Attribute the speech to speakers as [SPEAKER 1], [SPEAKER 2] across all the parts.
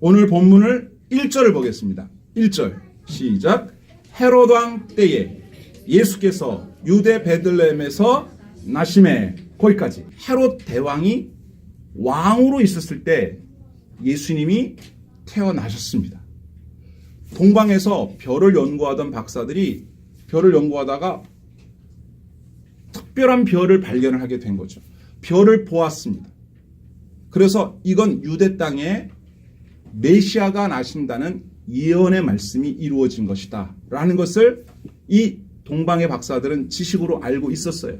[SPEAKER 1] 오늘 본문을 1절을 보겠습니다. 1절 시작. 헤롯 왕 때에 예수께서 유대 베들레헴에서 나심에, 거기까지. 헤롯 대왕이 왕으로 있었을 때 예수님이 태어나셨습니다. 동방에서 별을 연구하던 박사들이 별을 연구하다가 특별한 별을 발견을 하게 된 거죠. 별을 보았습니다. 그래서 이건 유대 땅에 메시아가 나신다는 예언의 말씀이 이루어진 것이다 라는 것을 이 동방의 박사들은 지식으로 알고 있었어요.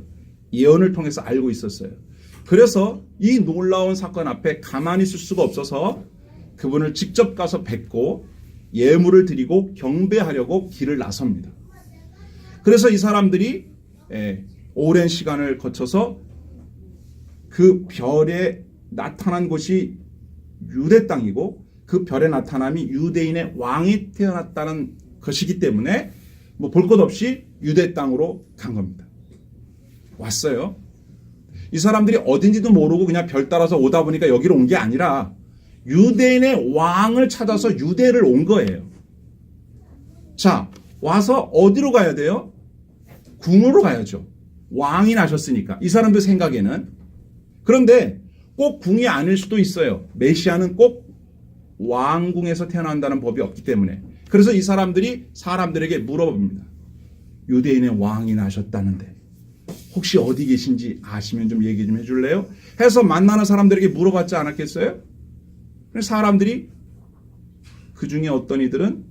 [SPEAKER 1] 예언을 통해서 알고 있었어요. 그래서 이 놀라운 사건 앞에 가만히 있을 수가 없어서 그분을 직접 가서 뵙고 예물을 드리고 경배하려고 길을 나섭니다. 그래서 이 사람들이 오랜 시간을 거쳐서 그 별에 나타난 곳이 유대 땅이고 그 별에 나타남이 유대인의 왕이 태어났다는 것이기 때문에 뭐 볼 것 없이 유대 땅으로 간 겁니다. 왔어요. 이 사람들이 어딘지도 모르고 그냥 별 따라서 오다 보니까 여기로 온 게 아니라 유대인의 왕을 찾아서 유대를 온 거예요. 자, 와서 어디로 가야 돼요? 궁으로 가야죠. 왕이 나셨으니까. 이 사람들 생각에는. 그런데 꼭 궁이 아닐 수도 있어요. 메시아는 꼭 왕궁에서 태어난다는 법이 없기 때문에. 그래서 이 사람들이 사람들에게 물어봅니다. 유대인의 왕이 나셨다는데 혹시 어디 계신지 아시면 좀 얘기 좀 해줄래요? 해서 만나는 사람들에게 물어봤지 않았겠어요? 사람들이 그 중에 어떤 이들은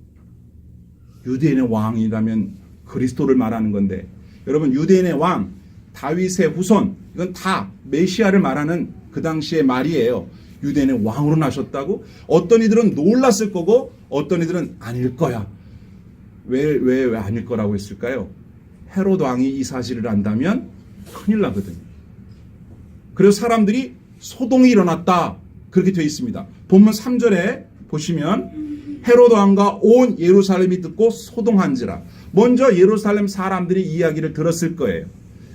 [SPEAKER 1] 유대인의 왕이라면 그리스도를 말하는 건데, 여러분 유대인의 왕 다윗의 후손, 이건 다 메시아를 말하는 그 당시의 말이에요. 유대인의 왕으로 나셨다고? 어떤 이들은 놀랐을 거고 어떤 이들은 아닐 거야. 왜 아닐 거라고 했을까요? 헤롯 왕이 이 사실을 안다면 큰일 나거든요. 그래서 사람들이 소동이 일어났다 그렇게 되어 있습니다. 본문 3절에 보시면 헤롯 왕과 온 예루살렘이 듣고 소동한지라. 먼저 예루살렘 사람들이 이야기를 들었을 거예요.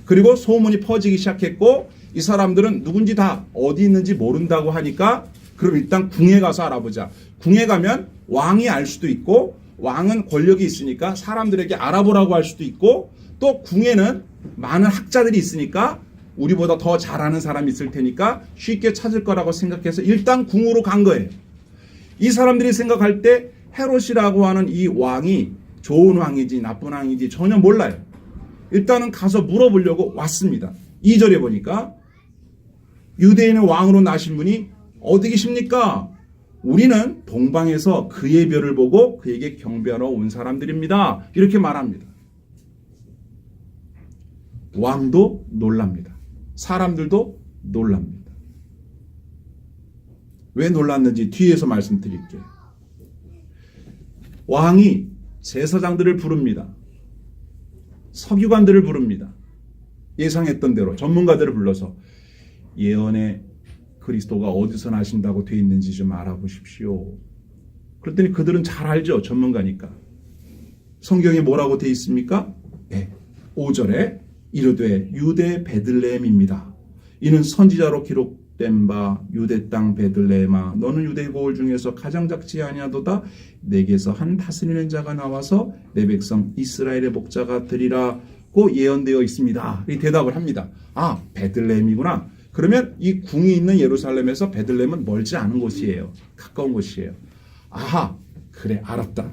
[SPEAKER 1] 그리고 소문이 퍼지기 시작했고 이 사람들은 누군지 다 어디 있는지 모른다고 하니까 그럼 일단 궁에 가서 알아보자. 궁에 가면 왕이 알 수도 있고 왕은 권력이 있으니까 사람들에게 알아보라고 할 수도 있고 또 궁에는 많은 학자들이 있으니까 우리보다 더 잘하는 사람이 있을 테니까 쉽게 찾을 거라고 생각해서 일단 궁으로 간 거예요. 이 사람들이 생각할 때 헤롯이라고 하는 이 왕이 좋은 왕인지 나쁜 왕인지 전혀 몰라요. 일단은 가서 물어보려고 왔습니다. 2절에 보니까 유대인의 왕으로 나신 분이 어디 계십니까? 우리는 동방에서 그의 별을 보고 그에게 경배하러 온 사람들입니다. 이렇게 말합니다. 왕도 놀랍니다. 사람들도 놀랍니다. 왜 놀랐는지 뒤에서 말씀드릴게요. 왕이 제사장들을 부릅니다. 서기관들을 부릅니다. 예상했던 대로 전문가들을 불러서 예언의 그리스도가 어디서 나신다고 되어 있는지 좀 알아보십시오. 그랬더니 그들은 잘 알죠. 전문가니까. 성경에 뭐라고 되어 있습니까? 네. 5절에 이르되 유대 베들레헴입니다. 이는 선지자로 기록된 바 유대 땅 베들레헴아 너는 유대 고을 중에서 가장 작지 아니하도다. 내게서 한 다스리는 자가 나와서 내 백성 이스라엘의 목자가 되리라고 예언되어 있습니다. 이 대답을 합니다. 아, 베들레헴이구나. 그러면 이 궁이 있는 예루살렘에서 베들레헴은 멀지 않은 곳이에요. 가까운 곳이에요. 아하, 그래 알았다.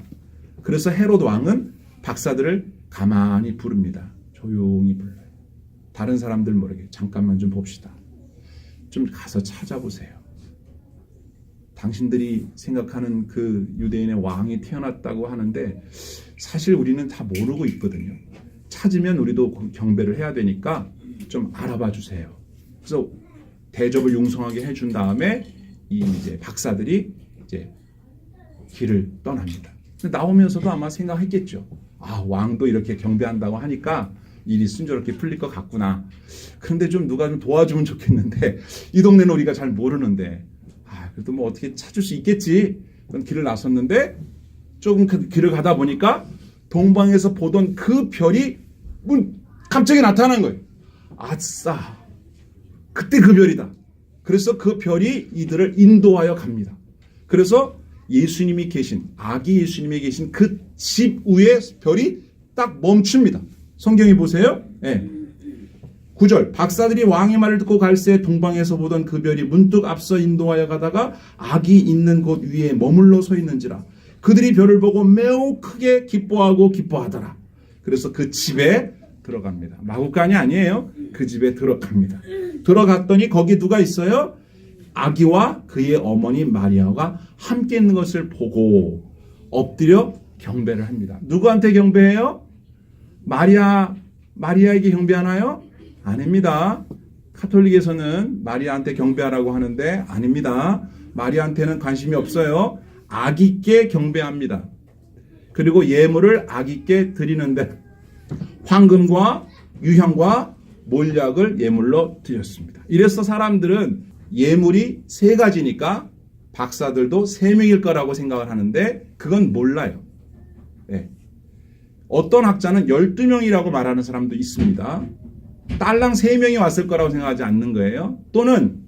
[SPEAKER 1] 그래서 헤롯 왕은 박사들을 가만히 부릅니다. 조용히 불러요. 다른 사람들 모르게 잠깐만 좀 봅시다. 좀 가서 찾아보세요. 당신들이 생각하는 그 유대인의 왕이 태어났다고 하는데 사실 우리는 다 모르고 있거든요. 찾으면 우리도 경배를 해야 되니까 좀 알아봐 주세요. 그래서 대접을 융성하게 해준 다음에 이 이제 박사들이 이제 길을 떠납니다. 나오면서도 아마 생각했겠죠. 아, 왕도 이렇게 경배한다고 하니까 일이 순조롭게 풀릴 것 같구나. 그런데 좀 누가 좀 도와주면 좋겠는데 이 동네는 우리가 잘 모르는데 그래도 뭐 어떻게 찾을 수 있겠지. 그런 길을 나섰는데 조금 그 길을 가다 보니까 동방에서 보던 그 별이 갑자기 나타난 거예요. 아싸, 그때 그 별이다. 그래서 그 별이 이들을 인도하여 갑니다. 그래서 예수님이 계신, 아기 예수님이 계신 그 집 위에 별이 딱 멈춥니다. 성경에 보세요. 네. 9절 박사들이 왕의 말을 듣고 갈새 동방에서 보던 그 별이 문득 앞서 인도하여 가다가 아기 있는 곳 위에 머물러 서 있는지라. 그들이 별을 보고 매우 크게 기뻐하고 기뻐하더라. 그래서 그 집에 들어갑니다. 마구간이 아니에요. 그 집에 들어갑니다. 들어갔더니 거기 누가 있어요? 아기와 그의 어머니 마리아가 함께 있는 것을 보고 엎드려 경배를 합니다. 누구한테 경배해요? 마리아에게 경배하나요? 아닙니다. 카톨릭에서는 마리아한테 경배하라고 하는데 아닙니다. 마리아한테는 관심이 없어요. 아기께 경배합니다. 그리고 예물을 아기께 드리는데 황금과 유향과 몰약을 예물로 드렸습니다. 이래서 사람들은 예물이 세 가지니까 박사들도 세 명일 거라고 생각을 하는데 그건 몰라요. 네. 어떤 학자는 12명이라고 말하는 사람도 있습니다. 딸랑 3명이 왔을 거라고 생각하지 않는 거예요. 또는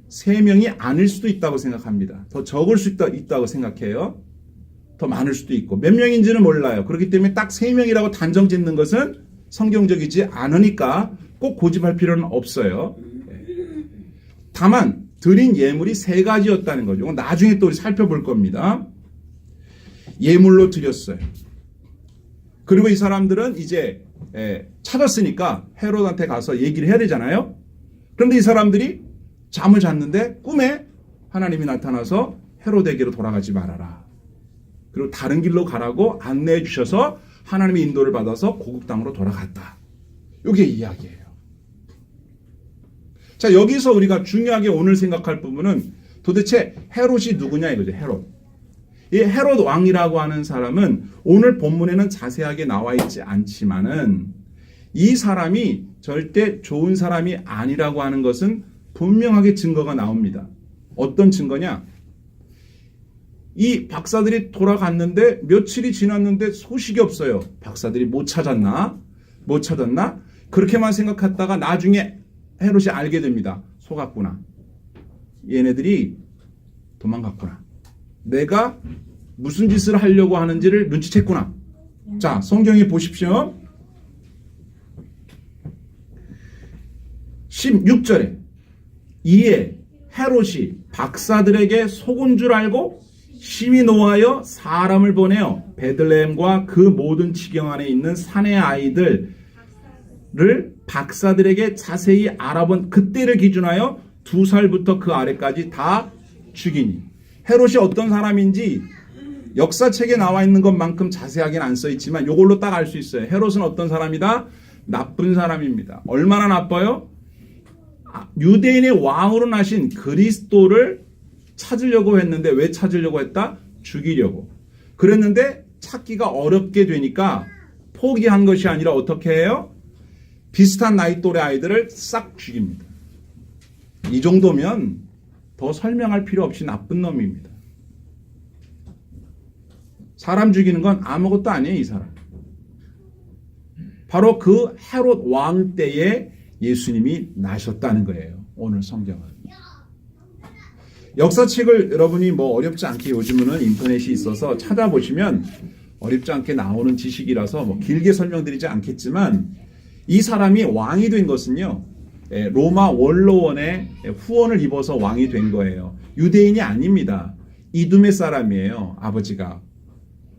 [SPEAKER 1] 3명이 아닐 수도 있다고 생각합니다. 더 적을 수 있다고 생각해요. 더 많을 수도 있고 몇 명인지는 몰라요. 그렇기 때문에 딱 3명이라고 단정 짓는 것은 성경적이지 않으니까 꼭 고집할 필요는 없어요. 다만 드린 예물이 3가지였다는 거죠. 이건 나중에 또 살펴볼 겁니다. 예물로 드렸어요. 그리고 이 사람들은 이제 찾았으니까 헤롯한테 가서 얘기를 해야 되잖아요. 그런데 이 사람들이 잠을 잤는데 꿈에 하나님이 나타나서 헤롯에게로 돌아가지 말아라. 그리고 다른 길로 가라고 안내해 주셔서 하나님의 인도를 받아서 고국 땅으로 돌아갔다. 이게 이야기예요. 자, 여기서 우리가 중요하게 오늘 생각할 부분은 도대체 헤롯이 누구냐 이거죠. 헤롯. 이 헤롯 왕이라고 하는 사람은 오늘 본문에는 자세하게 나와 있지 않지만은 이 사람이 절대 좋은 사람이 아니라고 하는 것은 분명하게 증거가 나옵니다. 어떤 증거냐? 이 박사들이 돌아갔는데 며칠이 지났는데 소식이 없어요. 박사들이 못 찾았나? 그렇게만 생각했다가 나중에 헤롯이 알게 됩니다. 속았구나. 얘네들이 도망갔구나. 내가 무슨 짓을 하려고 하는지를 눈치챘구나. 자, 성경에 보십시오. 16절에 이에 헤롯이 박사들에게 속은 줄 알고 심히 노하여 사람을 보내어 베들레헴과 그 모든 지경 안에 있는 산의 아이들을 박사들에게 자세히 알아본 그때를 기준하여 2살부터 그 아래까지 다 죽이니. 헤롯이 어떤 사람인지 역사책에 나와 있는 것만큼 자세하게는 안 써 있지만 이걸로 딱 알 수 있어요. 헤롯은 어떤 사람이다? 나쁜 사람입니다. 얼마나 나빠요? 유대인의 왕으로 나신 그리스도를 찾으려고 했는데 왜 찾으려고 했다? 죽이려고. 그랬는데 찾기가 어렵게 되니까 포기한 것이 아니라 어떻게 해요? 비슷한 나이 또래 아이들을 싹 죽입니다. 이 정도면 더 설명할 필요 없이 나쁜 놈입니다. 사람 죽이는 건 아무것도 아니에요, 이 사람. 바로 그 헤롯 왕 때에 예수님이 나셨다는 거예요. 오늘 성경은. 역사책을 여러분이 뭐 어렵지 않게 요즘은 인터넷이 있어서 찾아보시면 어렵지 않게 나오는 지식이라서 뭐 길게 설명드리지 않겠지만 이 사람이 왕이 된 것은요. 로마 원로원의 후원을 입어서 왕이 된 거예요. 유대인이 아닙니다. 이두메 사람이에요. 아버지가.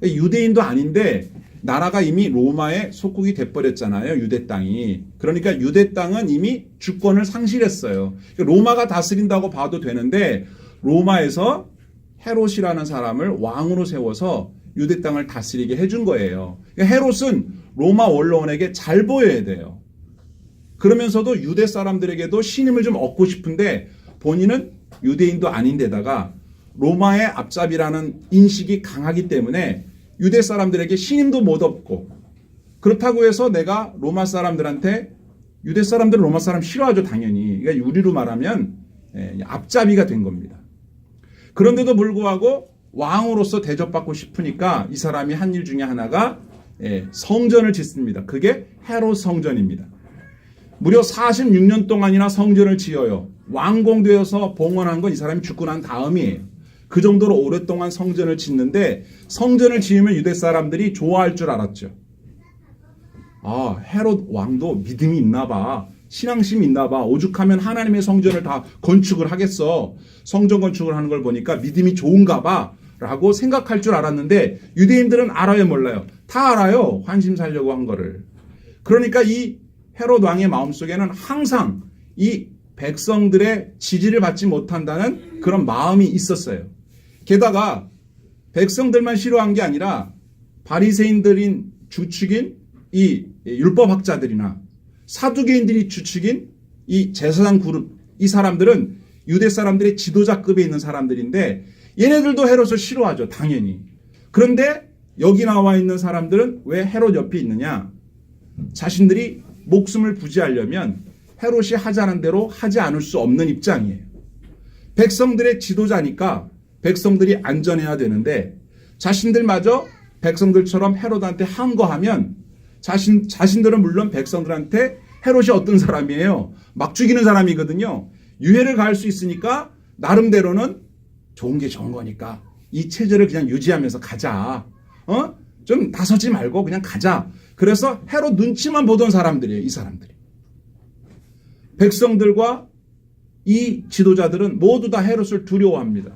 [SPEAKER 1] 유대인도 아닌데 나라가 이미 로마의 속국이 돼버렸잖아요. 유대 땅이. 그러니까 유대 땅은 이미 주권을 상실했어요. 로마가 다스린다고 봐도 되는데 로마에서 헤롯이라는 사람을 왕으로 세워서 유대 땅을 다스리게 해준 거예요. 그러니까 헤롯은 로마 원로원에게 잘 보여야 돼요. 그러면서도 유대 사람들에게도 신임을 좀 얻고 싶은데 본인은 유대인도 아닌데다가 로마의 앞잡이라는 인식이 강하기 때문에 유대 사람들에게 신임도 못 얻고 그렇다고 해서 내가 로마 사람들한테 유대 사람들은 로마 사람 싫어하죠 당연히. 그러니까 유리로 말하면 앞잡이가 된 겁니다. 그런데도 불구하고 왕으로서 대접받고 싶으니까 이 사람이 한 일 중에 하나가 성전을 짓습니다. 그게 헤롯 성전입니다. 무려 46년 동안이나 성전을 지어요. 왕공되어서 봉헌한 건 이 사람이 죽고 난 다음이에요. 그 정도로 오랫동안 성전을 짓는데 성전을 지으면 유대 사람들이 좋아할 줄 알았죠. 아, 헤롯 왕도 믿음이 있나 봐. 신앙심이 있나 봐. 오죽하면 하나님의 성전을 다 건축을 하겠어. 성전 건축을 하는 걸 보니까 믿음이 좋은가 봐. 라고 생각할 줄 알았는데 유대인들은 알아요, 몰라요? 다 알아요. 환심 살려고 한 거를. 그러니까 이 헤롯 왕의 마음속에는 항상 이 백성들의 지지를 받지 못한다는 그런 마음이 있었어요. 게다가 백성들만 싫어한 게 아니라 바리새인들인 주축인 이 율법학자들이나 사두개인들이 주축인 이 제사장 그룹, 이 사람들은 유대 사람들의 지도자급에 있는 사람들인데 얘네들도 헤롯을 싫어하죠, 당연히. 그런데 여기 나와 있는 사람들은 왜 헤롯 옆에 있느냐? 자신들이 목숨을 부지하려면 헤롯이 하자는 대로 하지 않을 수 없는 입장이에요. 백성들의 지도자니까 백성들이 안전해야 되는데 자신들마저 백성들처럼 헤롯한테 항거하면 자신들은 물론 백성들한테 헤롯이 어떤 사람이에요? 막 죽이는 사람이거든요. 유해를 가할 수 있으니까 나름대로는 좋은 게 좋은 거니까 이 체제를 그냥 유지하면서 가자. 좀 나서지 말고 그냥 가자. 그래서 헤롯 눈치만 보던 사람들이에요, 이 사람들이. 백성들과 이 지도자들은 모두 다 헤롯을 두려워합니다.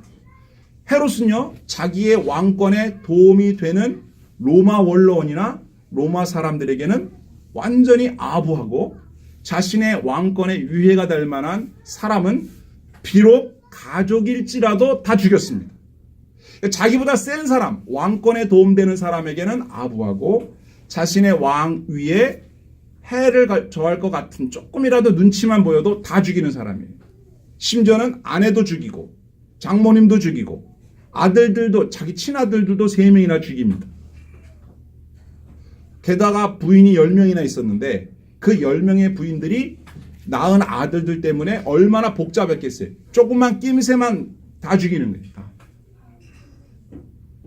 [SPEAKER 1] 헤롯은요, 자기의 왕권에 도움이 되는 로마 원로원이나 로마 사람들에게는 완전히 아부하고 자신의 왕권에 유해가 될 만한 사람은 비록 가족일지라도 다 죽였습니다. 자기보다 센 사람, 왕권에 도움되는 사람에게는 아부하고 자신의 왕위에 해를 저할 것 같은 조금이라도 눈치만 보여도 다 죽이는 사람이에요. 심지어는 아내도 죽이고 장모님도 죽이고 아들들도, 자기 친아들들도 3명이나 죽입니다. 게다가 부인이 10명이나 있었는데 그 10명의 부인들이 낳은 아들들 때문에 얼마나 복잡했겠어요. 조금만 낌새만 다 죽이는 거예요. 다.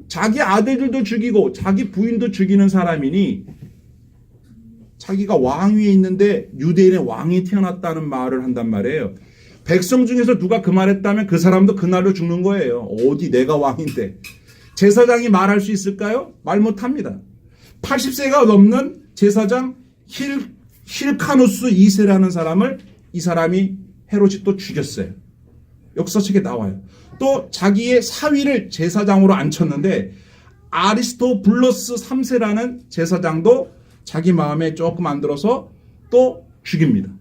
[SPEAKER 1] 자기 아들들도 죽이고 자기 부인도 죽이는 사람이니 자기가 왕위에 있는데 유대인의 왕이 태어났다는 말을 한단 말이에요. 백성 중에서 누가 그 말했다면 그 사람도 그날로 죽는 거예요. 어디 내가 왕인데. 제사장이 말할 수 있을까요? 말 못합니다. 80세가 넘는 제사장 힐카누스 2세라는 사람을 이 사람이 헤롯이 또 죽였어요. 역사책에 나와요. 또 자기의 사위를 제사장으로 앉혔는데 아리스토블러스 3세라는 제사장도 자기 마음에 조금 안 들어서 또 죽입니다.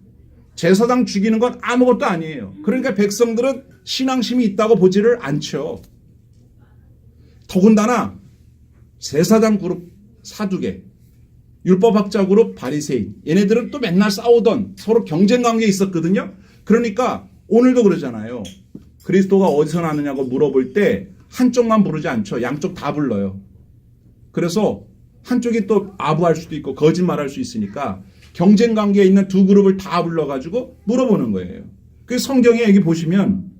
[SPEAKER 1] 제사장 죽이는 건 아무것도 아니에요. 그러니까 백성들은 신앙심이 있다고 보지를 않죠. 더군다나 제사장 그룹 사두개, 율법학자 그룹 바리새인, 얘네들은 또 맨날 싸우던 서로 경쟁 관계에 있었거든요. 그러니까 오늘도 그러잖아요. 그리스도가 어디서 나느냐고 물어볼 때 한쪽만 부르지 않죠. 양쪽 다 불러요. 그래서 한쪽이 또 아부할 수도 있고 거짓말할 수 있으니까 경쟁 관계에 있는 두 그룹을 다 불러가지고 물어보는 거예요. 그 성경에 여기 보시면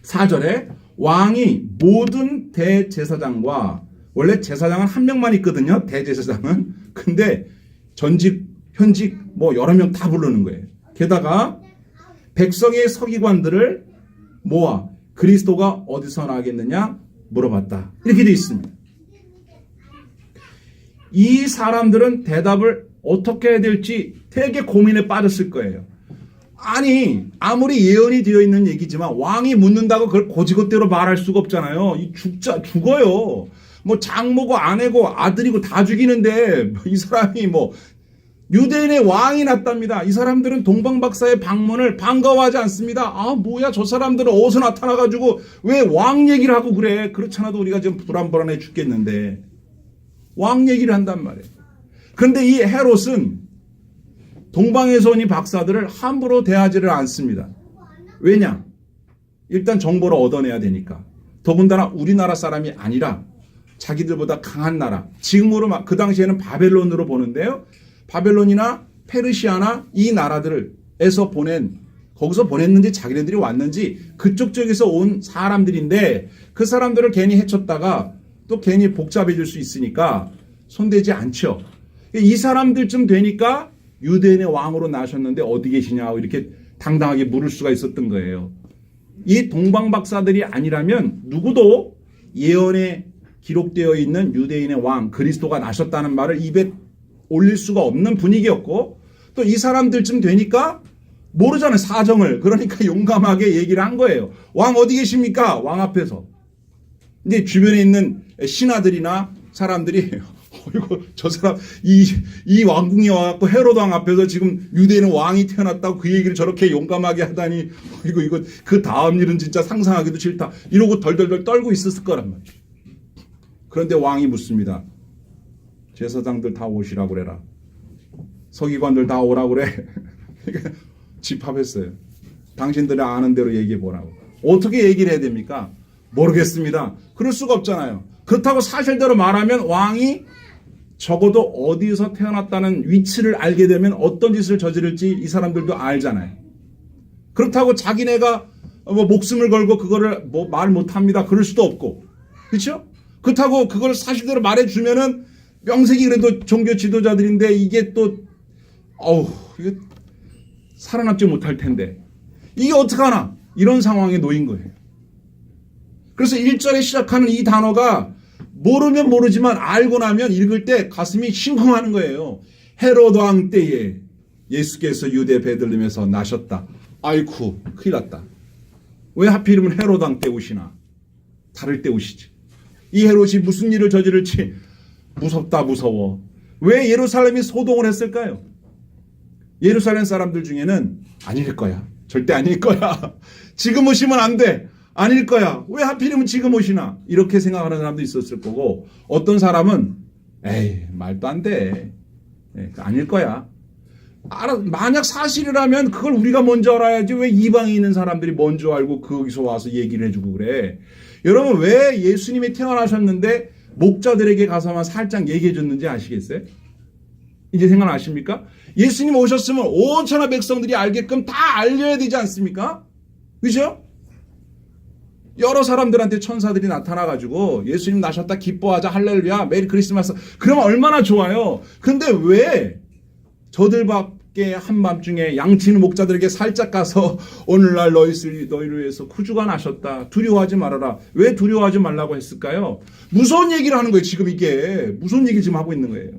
[SPEAKER 1] 4절에 왕이 모든 대제사장과, 원래 제사장은 한 명만 있거든요. 대제사장은. 근데 전직, 현직 뭐 여러 명 다 부르는 거예요. 게다가 백성의 서기관들을 모아 그리스도가 어디서 나겠느냐 물어봤다. 이렇게 되어 있습니다. 이 사람들은 대답을 어떻게 해야 될지 되게 고민에 빠졌을 거예요. 아니, 아무리 예언이 되어 있는 얘기지만 왕이 묻는다고 그걸 고지것대로 말할 수가 없잖아요. 죽어요. 뭐 장모고 아내고 아들이고 다 죽이는데 이 사람이 뭐 유대인의 왕이 났답니다. 이 사람들은 동방박사의 방문을 반가워하지 않습니다. 아, 뭐야, 저 사람들은 어디서 나타나가지고 왜 왕 얘기를 하고 그래. 그렇잖아도 우리가 지금 불안불안해 죽겠는데 왕 얘기를 한단 말이에요. 그런데 이 헤롯은 동방에서 온 이 박사들을 함부로 대하지를 않습니다. 왜냐? 일단 정보를 얻어내야 되니까. 더군다나 우리나라 사람이 아니라 자기들보다 강한 나라, 지금으로 그 당시에는 바벨론으로 보는데요. 바벨론이나 페르시아나 이 나라들에서 거기서 보냈는지 자기네들이 왔는지 그쪽 쪽에서 온 사람들인데 그 사람들을 괜히 해쳤다가 또 괜히 복잡해질 수 있으니까 손대지 않죠. 이 사람들쯤 되니까 유대인의 왕으로 나셨는데 어디 계시냐고 이렇게 당당하게 물을 수가 있었던 거예요. 이 동방박사들이 아니라면 누구도 예언에 기록되어 있는 유대인의 왕 그리스도가 나셨다는 말을 입에 올릴 수가 없는 분위기였고, 또 이 사람들쯤 되니까 모르잖아요, 사정을. 그러니까 용감하게 얘기를 한 거예요. 왕 어디 계십니까? 왕 앞에서. 근데 주변에 있는 신하들이나 사람들이 어이구, 저 사람 이 왕궁에 와갖고 헤로드 왕 앞에서 지금 유대인은 왕이 태어났다고 그 얘기를 저렇게 용감하게 하다니, 이거 그 다음 일은 진짜 상상하기도 싫다, 이러고 덜덜덜 떨고 있었을 거란 말이에요. 그런데 왕이 묻습니다. 제사장들 다 오시라고 그래라. 서기관들 다 오라고 그래. 집합했어요. 당신들이 아는 대로 얘기해 보라고. 어떻게 얘기를 해야 됩니까? 모르겠습니다. 그럴 수가 없잖아요. 그렇다고 사실대로 말하면 왕이 적어도 어디서 태어났다는 위치를 알게 되면 어떤 짓을 저지를지 이 사람들도 알잖아요. 그렇다고 자기네가 목숨을 걸고 그거를 말 못합니다, 그럴 수도 없고, 그렇죠? 그렇다고 그걸 사실대로 말해주면은 명색이 그래도 종교 지도자들인데 이게 또 이게 살아남지 못할 텐데 이게 어떡하나, 이런 상황에 놓인 거예요. 그래서 1절에 시작하는 이 단어가 모르면 모르지만 알고 나면 읽을 때 가슴이 싱숭하는 거예요. 헤로드 왕 때에 예수께서 유대 베들레헴에서 나셨다. 아이쿠, 큰일 났다. 왜 하필이면 헤로드 왕 때 오시나? 다를 때 오시지. 이 헤롯이 무슨 일을 저지를지 무섭다, 무서워. 왜 예루살렘이 소동을 했을까요? 예루살렘 사람들 중에는 아닐 거야, 절대 아닐 거야, 지금 오시면 안 돼, 아닐 거야, 왜 하필이면 지금 오시나, 이렇게 생각하는 사람도 있었을 거고, 어떤 사람은 에이 말도 안 돼, 아닐 거야. 만약 사실이라면 그걸 우리가 먼저 알아야지, 왜 이방에 있는 사람들이 먼저 알고 거기서 와서 얘기를 해주고 그래. 여러분, 왜 예수님이 태어나셨는데 목자들에게 가서만 살짝 얘기해 줬는지 아시겠어요? 이제 생각나십니까? 예수님 오셨으면 온 천하 백성들이 알게끔 다 알려야 되지 않습니까? 그죠? 여러 사람들한테 천사들이 나타나가지고 예수님 나셨다, 기뻐하자, 할렐루야, 메리 크리스마스, 그러면 얼마나 좋아요. 근데 왜 저들밖에 한밤중에 양치는 목자들에게 살짝 가서 오늘날 너희를 위해서 구주가 나셨다, 두려워하지 말아라, 왜 두려워하지 말라고 했을까요? 무서운 얘기를 하는 거예요. 지금 이게 무서운 얘기 지금 하고 있는 거예요.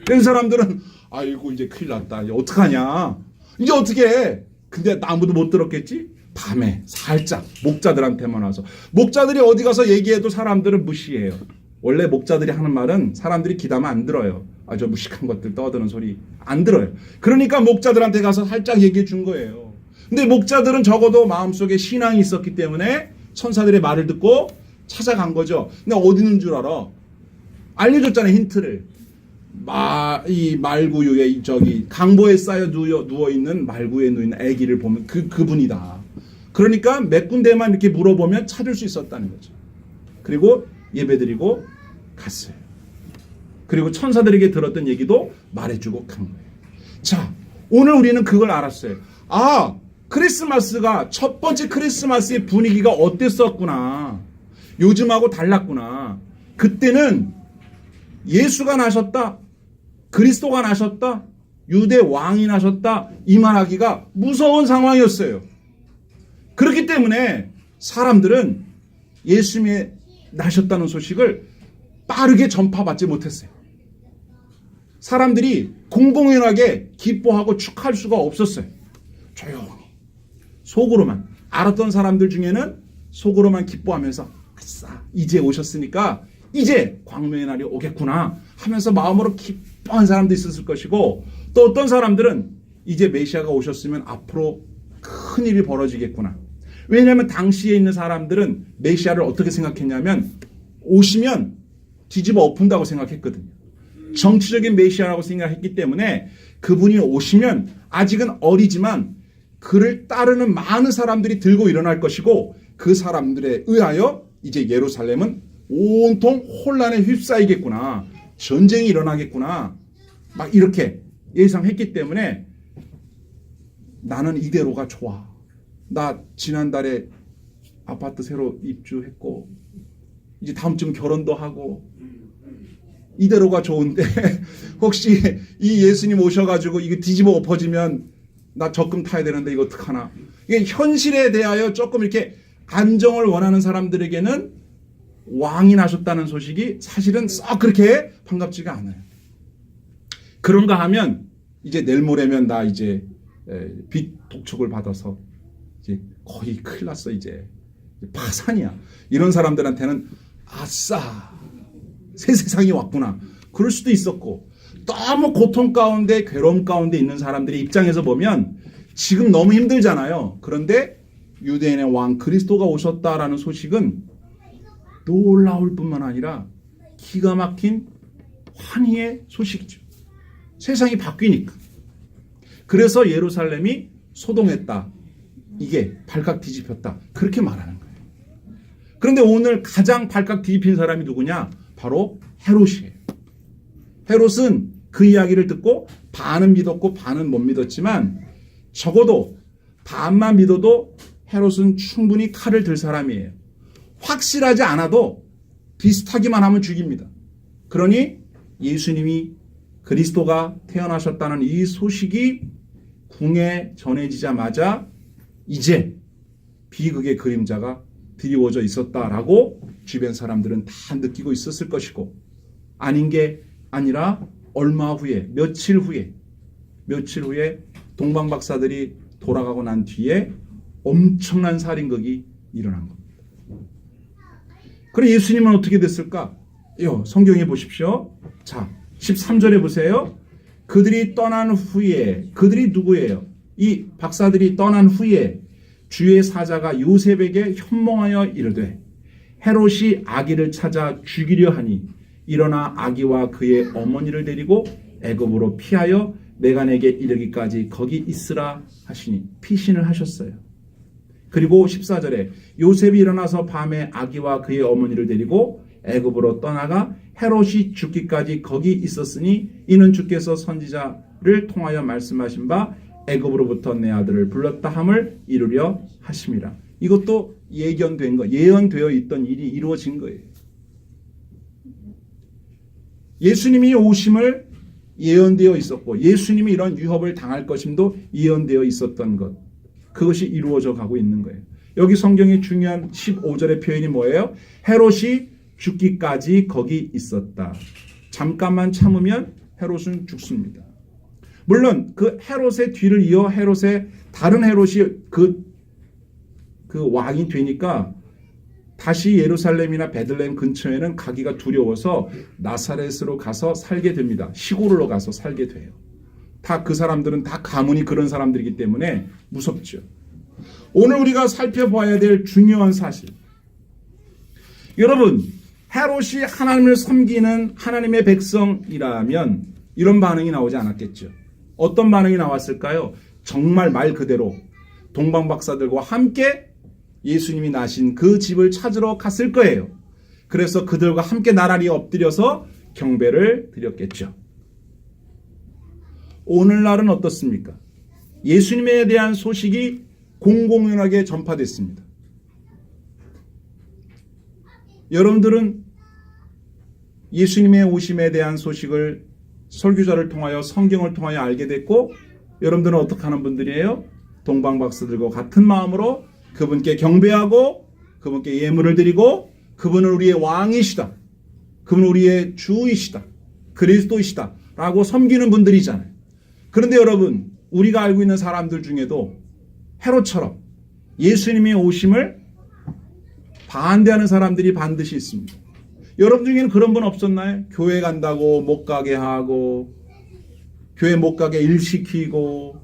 [SPEAKER 1] 그런 사람들은 아이고 이제 큰일 났다, 이제 어떡하냐, 이제 어떻게 해. 근데 아무도 못 들었겠지. 밤에 살짝 목자들한테만 와서, 목자들이 어디 가서 얘기해도 사람들은 무시해요. 원래 목자들이 하는 말은 사람들이 귀담아 안 들어요. 저 무식한 것들 떠드는 소리 안 들어요. 그러니까 목자들한테 가서 살짝 얘기해 준 거예요. 근데 목자들은 적어도 마음속에 신앙이 있었기 때문에 천사들의 말을 듣고 찾아간 거죠. 근데 어디 있는 줄 알아? 알려줬잖아요, 힌트를. 이 말구유에 강보에 쌓여 누워 있는 말구에 누인 아기를 보면 그분이다. 그러니까 몇 군데만 이렇게 물어보면 찾을 수 있었다는 거죠. 그리고 예배드리고 갔어요. 그리고 천사들에게 들었던 얘기도 말해주고 간 거예요. 자, 오늘 우리는 그걸 알았어요. 크리스마스가, 첫 번째 크리스마스의 분위기가 어땠었구나, 요즘하고 달랐구나. 그때는 예수가 나셨다, 그리스도가 나셨다, 유대 왕이 나셨다, 이 말하기가 무서운 상황이었어요. 그렇기 때문에 사람들은 예수님이 나셨다는 소식을 빠르게 전파받지 못했어요. 사람들이 공공연하게 기뻐하고 축하할 수가 없었어요. 조용히 속으로만, 알았던 사람들 중에는 속으로만 기뻐하면서 아싸, 이제 오셨으니까 이제 광명의 날이 오겠구나 하면서 마음으로 기뻐한 사람도 있었을 것이고, 또 어떤 사람들은 이제 메시아가 오셨으면 앞으로 큰 일이 벌어지겠구나. 왜냐하면 당시에 있는 사람들은 메시아를 어떻게 생각했냐면 오시면 뒤집어 엎은다고 생각했거든요. 정치적인 메시아라고 생각했기 때문에 그분이 오시면 아직은 어리지만 그를 따르는 많은 사람들이 들고 일어날 것이고, 그 사람들에 의하여 이제 예루살렘은 온통 혼란에 휩싸이겠구나, 전쟁이 일어나겠구나, 막 이렇게 예상했기 때문에 나는 이대로가 좋아. 나 지난달에 아파트 새로 입주했고 이제 다음 주면 결혼도 하고 이대로가 좋은데 혹시 이 예수님 오셔가지고 이게 뒤집어 엎어지면 나 적금 타야 되는데 이거 어떡하나. 이게 현실에 대하여 조금 이렇게 안정을 원하는 사람들에게는 왕이 나셨다는 소식이 사실은 썩 그렇게 반갑지가 않아요. 그런가 하면 이제 내일 모레면 나 이제 빚 독촉을 받아서 이제 거의 큰일 났어. 이제 파산이야. 이런 사람들한테는 아싸, 새 세상이 왔구나. 그럴 수도 있었고, 너무 고통 가운데 괴로움 가운데 있는 사람들의 입장에서 보면 지금 너무 힘들잖아요. 그런데 유대인의 왕 그리스도가 오셨다라는 소식은 놀라울 뿐만 아니라 기가 막힌 환희의 소식이죠. 세상이 바뀌니까. 그래서 예루살렘이 소동했다. 이게 발칵 뒤집혔다. 그렇게 말하는 거예요. 그런데 오늘 가장 발칵 뒤집힌 사람이 누구냐? 바로 헤롯이에요. 헤롯은 그 이야기를 듣고 반은 믿었고 반은 못 믿었지만 적어도 반만 믿어도 헤롯은 충분히 칼을 들 사람이에요. 확실하지 않아도 비슷하기만 하면 죽입니다. 그러니 예수님이 그리스도가 태어나셨다는 이 소식이 궁에 전해지자마자 이제 비극의 그림자가 드리워져 있었다라고 주변 사람들은 다 느끼고 있었을 것이고, 아닌 게 아니라 얼마 후에 며칠 후에 동방박사들이 돌아가고 난 뒤에 엄청난 살인극이 일어난 겁니다. 그럼 예수님은 어떻게 됐을까? 성경에 보십시오. 자, 13절에 보세요. 그들이 떠난 후에, 그들이 누구예요? 이 박사들이 떠난 후에 주의 사자가 요셉에게 현몽하여 이르되 헤롯이 아기를 찾아 죽이려 하니 일어나 아기와 그의 어머니를 데리고 애굽으로 피하여 내가 내게 이르기까지 거기 있으라 하시니 피신을 하셨어요. 그리고 14절에 요셉이 일어나서 밤에 아기와 그의 어머니를 데리고 애굽으로 떠나가 헤롯이 죽기까지 거기 있었으니 이는 주께서 선지자를 통하여 말씀하신 바 애굽으로부터 내 아들을 불렀다 함을 이루려 하심이라. 이것도 예언되어 있던 일이 이루어진 거예요. 예수님이 오심을 예언되어 있었고 예수님이 이런 위협을 당할 것임도 예언되어 있었던 것, 그것이 이루어져 가고 있는 거예요. 여기 성경의 중요한 15절의 표현이 뭐예요? 헤롯이 죽기까지 거기 있었다. 잠깐만 참으면 헤롯은 죽습니다. 물론 그 헤롯의 뒤를 이어 다른 헤롯이 그 왕이 되니까 다시 예루살렘이나 베들레헴 근처에는 가기가 두려워서 나사렛으로 가서 살게 됩니다. 시골로 가서 살게 돼요. 다 그 사람들은 다 가문이 그런 사람들이기 때문에 무섭죠. 오늘 우리가 살펴봐야 될 중요한 사실. 여러분, 헤롯이 하나님을 섬기는 하나님의 백성이라면 이런 반응이 나오지 않았겠죠. 어떤 반응이 나왔을까요? 정말 말 그대로 동방박사들과 함께 예수님이 나신 그 집을 찾으러 갔을 거예요. 그래서 그들과 함께 나란히 엎드려서 경배를 드렸겠죠. 오늘날은 어떻습니까? 예수님에 대한 소식이 공공연하게 전파됐습니다. 여러분들은 예수님의 오심에 대한 소식을 설교자를 통하여 성경을 통하여 알게 됐고, 여러분들은 어떻게 하는 분들이에요? 동방박사들과 같은 마음으로 그분께 경배하고 그분께 예물을 드리고 그분은 우리의 왕이시다, 그분은 우리의 주이시다, 그리스도이시다 라고 섬기는 분들이잖아요. 그런데 여러분, 우리가 알고 있는 사람들 중에도 헤롯처럼 예수님의 오심을 반대하는 사람들이 반드시 있습니다. 여러분 중에는 그런 분 없었나요? 교회 간다고 못 가게 하고, 교회 못 가게 일 시키고,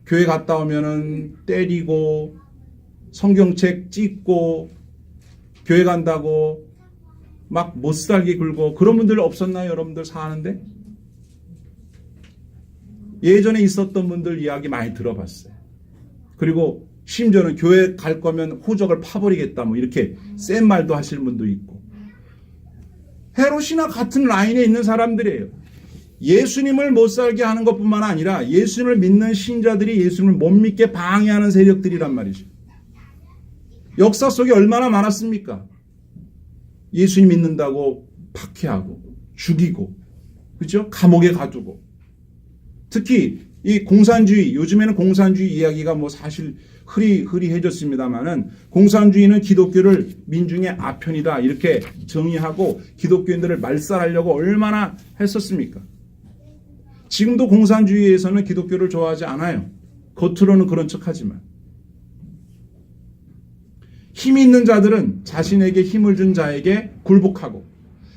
[SPEAKER 1] 교회 갔다 오면은 때리고, 성경책 찍고, 교회 간다고 막 못 살게 굴고, 그런 분들 없었나요? 여러분들 사는데? 예전에 있었던 분들 이야기 많이 들어봤어요. 그리고 심지어는 교회 갈 거면 호적을 파버리겠다 뭐 이렇게 센 말도 하시는 분도 있고. 헤롯이나 같은 라인에 있는 사람들이에요. 예수님을 못 살게 하는 것뿐만 아니라 예수님을 믿는 신자들이 예수님을 못 믿게 방해하는 세력들이란 말이죠. 역사 속에 얼마나 많았습니까? 예수님 믿는다고 박해하고 죽이고, 그렇죠? 감옥에 가두고. 특히 이 공산주의, 요즘에는 공산주의 이야기가 뭐 사실 흐리해졌습니다만은 공산주의는 기독교를 민중의 아편이다 이렇게 정의하고 기독교인들을 말살하려고 얼마나 했었습니까? 지금도 공산주의에서는 기독교를 좋아하지 않아요. 겉으로는 그런 척하지만. 힘이 있는 자들은 자신에게 힘을 준 자에게 굴복하고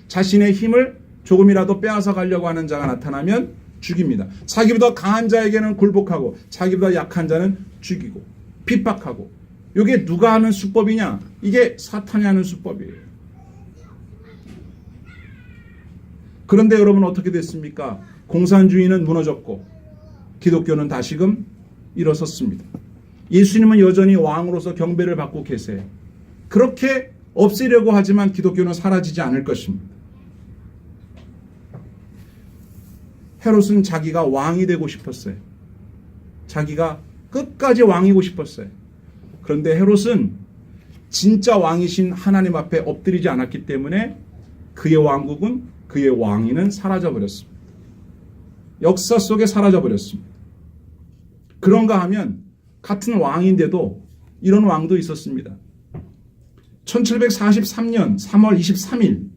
[SPEAKER 1] 자신의 힘을 조금이라도 빼앗아 가려고 하는 자가 나타나면 죽입니다. 자기보다 강한 자에게는 굴복하고 자기보다 약한 자는 죽이고 핍박하고. 이게 누가 하는 수법이냐? 이게 사탄이 하는 수법이에요. 그런데 여러분 어떻게 됐습니까? 공산주의는 무너졌고 기독교는 다시금 일어섰습니다. 예수님은 여전히 왕으로서 경배를 받고 계세요. 그렇게 없애려고 하지만 기독교는 사라지지 않을 것입니다. 헤롯은 자기가 왕이 되고 싶었어요. 자기가 끝까지 왕이고 싶었어요. 그런데 헤롯은 진짜 왕이신 하나님 앞에 엎드리지 않았기 때문에 그의 왕국은, 그의 왕위는 사라져버렸습니다. 역사 속에 사라져버렸습니다. 그런가 하면 같은 왕인데도 이런 왕도 있었습니다. 1743년 3월 23일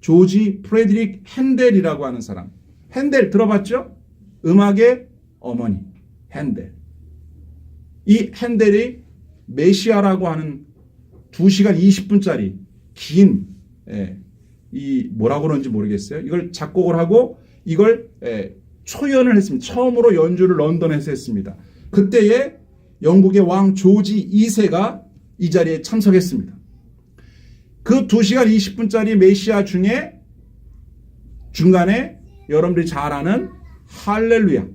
[SPEAKER 1] 조지 프레드릭 핸델이라고 하는 사람. 핸델 들어봤죠? 음악의 어머니 핸델. 이 핸델이 메시아라고 하는 2시간 20분짜리 긴 이 뭐라고 그러는지 모르겠어요. 이걸 작곡을 하고 이걸 초연을 했습니다. 처음으로 연주를 런던에서 했습니다. 그때에 영국의 왕 조지 2세가 이 자리에 참석했습니다. 그 2시간 20분짜리 메시아 중에 중간에 여러분들이 잘 아는 할렐루야,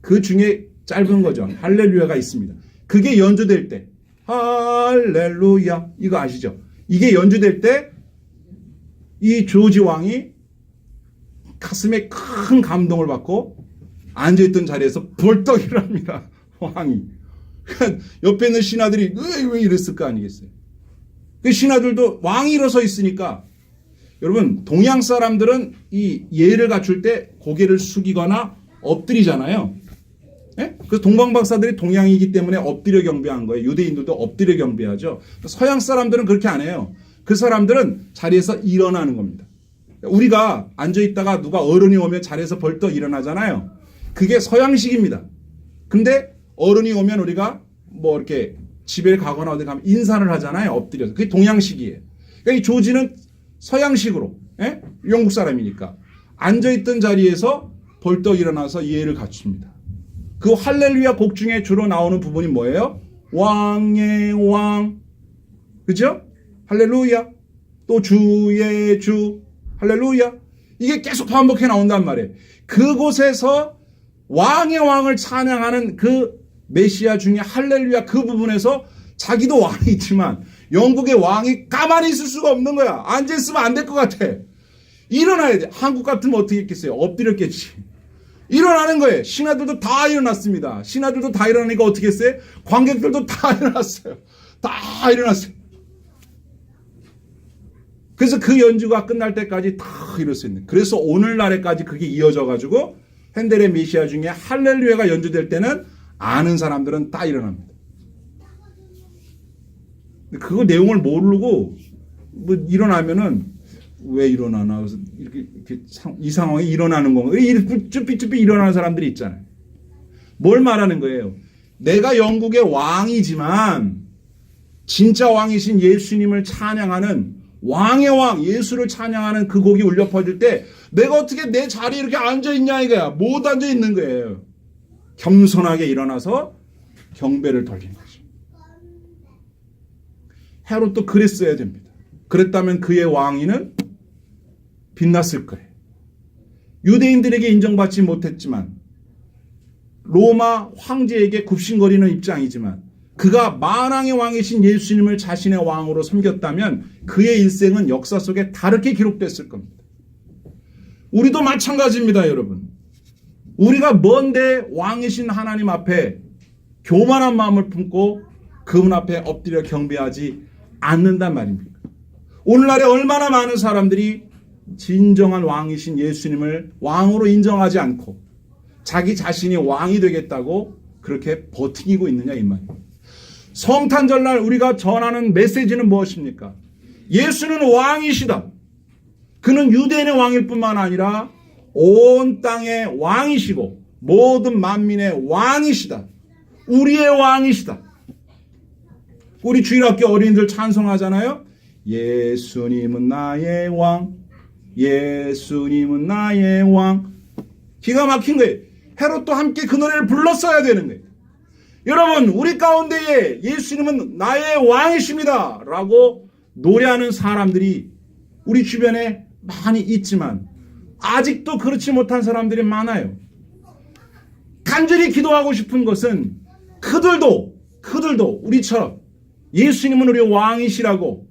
[SPEAKER 1] 그 중에 짧은 거죠. 할렐루야가 있습니다. 그게 연주될 때 할렐루야 이거 아시죠? 이게 연주될 때 이 조지 왕이 가슴에 큰 감동을 받고 앉아있던 자리에서 벌떡 일어납니다. 왕이. 옆에 있는 신하들이 왜 이랬을 거 아니겠어요? 그 신하들도 왕이 일어서 있으니까. 여러분 동양 사람들은 이 예를 갖출 때 고개를 숙이거나 엎드리잖아요. 예? 그래서 동방 박사들이 동양이기 때문에 엎드려 경배한 거예요. 유대인들도 엎드려 경배하죠. 서양 사람들은 그렇게 안 해요. 그 사람들은 자리에서 일어나는 겁니다. 우리가 앉아있다가 누가 어른이 오면 자리에서 벌떡 일어나잖아요. 그게 서양식입니다. 근데 어른이 오면 우리가 뭐 이렇게 집에 가거나 어디 가면 인사를 하잖아요. 엎드려서. 그게 동양식이에요. 그러니까 이 조지는 서양식으로, 영국 사람이니까 앉아있던 자리에서 벌떡 일어나서 예를 갖춥니다. 그 할렐루야 곡 중에 주로 나오는 부분이 뭐예요? 왕의 왕, 그죠? 할렐루야. 또 주의 주, 할렐루야. 이게 계속 반복해 나온단 말이에요. 그곳에서 왕의 왕을 찬양하는 그 메시아 중에 할렐루야 그 부분에서 자기도 왕이지만 영국의 왕이 가만히 있을 수가 없는 거야. 앉아있으면 안 될 것 같아. 일어나야 돼. 한국 같으면 어떻게 했겠어요? 엎드렸겠지. 일어나는 거예요. 신하들도 다 일어났습니다. 신하들도 다 일어나니까 어떻게 했어요? 관객들도 다 일어났어요. 다 일어났어요. 그래서 그 연주가 끝날 때까지 다 이뤘어요. 그래서 오늘날에까지 그게 이어져 가지고 핸델의 메시아 중에 할렐루야가 연주될 때는 아는 사람들은 다 일어납니다. 그거 내용을 모르고 뭐 일어나면은 왜 일어나나 그래서 이렇게 이 상황에 일어나는 건가? 이렇게 쭈삐쭈삐 일어나는 사람들이 있잖아요. 뭘 말하는 거예요? 내가 영국의 왕이지만 진짜 왕이신 예수님을 찬양하는 왕의 왕 예수를 찬양하는 그 곡이 울려 퍼질 때 내가 어떻게 내 자리에 이렇게 앉아 있냐 이거야. 못 앉아 있는 거예요. 겸손하게 일어나서 경배를 돌린 거죠. 헤롯도 그랬어야 됩니다. 그랬다면 그의 왕위는 빛났을 거예요. 유대인들에게 인정받지 못했지만 로마 황제에게 굽신거리는 입장이지만 그가 만왕의 왕이신 예수님을 자신의 왕으로 섬겼다면 그의 일생은 역사 속에 다르게 기록됐을 겁니다. 우리도 마찬가지입니다, 여러분. 우리가 먼데 왕이신 하나님 앞에 교만한 마음을 품고 그분 앞에 엎드려 경배하지 않는단 말입니다. 오늘날에 얼마나 많은 사람들이 진정한 왕이신 예수님을 왕으로 인정하지 않고 자기 자신이 왕이 되겠다고 그렇게 버티고 있느냐 이 말이에요. 성탄절날 우리가 전하는 메시지는 무엇입니까? 예수는 왕이시다. 그는 유대인의 왕일 뿐만 아니라 온 땅의 왕이시고 모든 만민의 왕이시다. 우리의 왕이시다. 우리 주일학교 어린이들 찬송하잖아요. 예수님은 나의 왕, 예수님은 나의 왕. 기가 막힌 거예요. 헤롯도 함께 그 노래를 불렀어야 되는 거예요. 여러분, 우리 가운데에 예수님은 나의 왕이십니다 라고 노래하는 사람들이 우리 주변에 많이 있지만 아직도 그렇지 못한 사람들이 많아요. 간절히 기도하고 싶은 것은 그들도 우리처럼 예수님은 우리 왕이시라고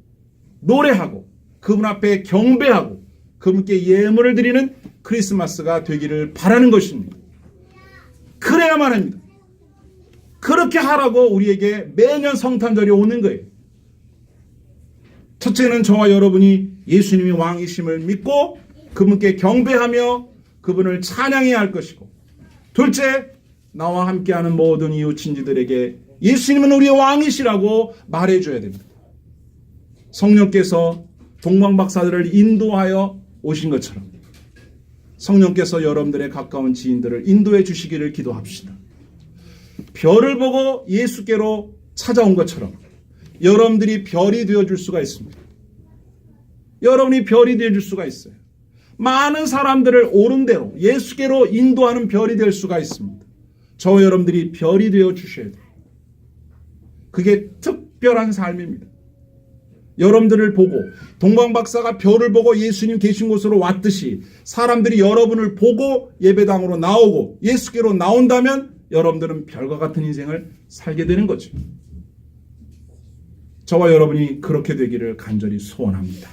[SPEAKER 1] 노래하고 그분 앞에 경배하고 그분께 예물을 드리는 크리스마스가 되기를 바라는 것입니다. 그래야만 합니다. 그렇게 하라고 우리에게 매년 성탄절이 오는 거예요. 첫째는 저와 여러분이 예수님이 왕이심을 믿고 그분께 경배하며 그분을 찬양해야 할 것이고, 둘째, 나와 함께하는 모든 이웃 친지들에게 예수님은 우리의 왕이시라고 말해줘야 됩니다. 성령께서 동방박사들을 인도하여 오신 것처럼 성령께서 여러분들의 가까운 지인들을 인도해 주시기를 기도합시다. 별을 보고 예수께로 찾아온 것처럼 여러분들이 별이 되어줄 수가 있습니다. 여러분이 별이 되어줄 수가 있어요. 많은 사람들을 옳은 대로 예수께로 인도하는 별이 될 수가 있습니다. 저와 여러분들이 별이 되어 주셔야 돼요. 그게 특별한 삶입니다. 여러분들을 보고 동방박사가 별을 보고 예수님 계신 곳으로 왔듯이 사람들이 여러분을 보고 예배당으로 나오고 예수께로 나온다면 여러분들은 별과 같은 인생을 살게 되는 거죠. 저와 여러분이 그렇게 되기를 간절히 소원합니다.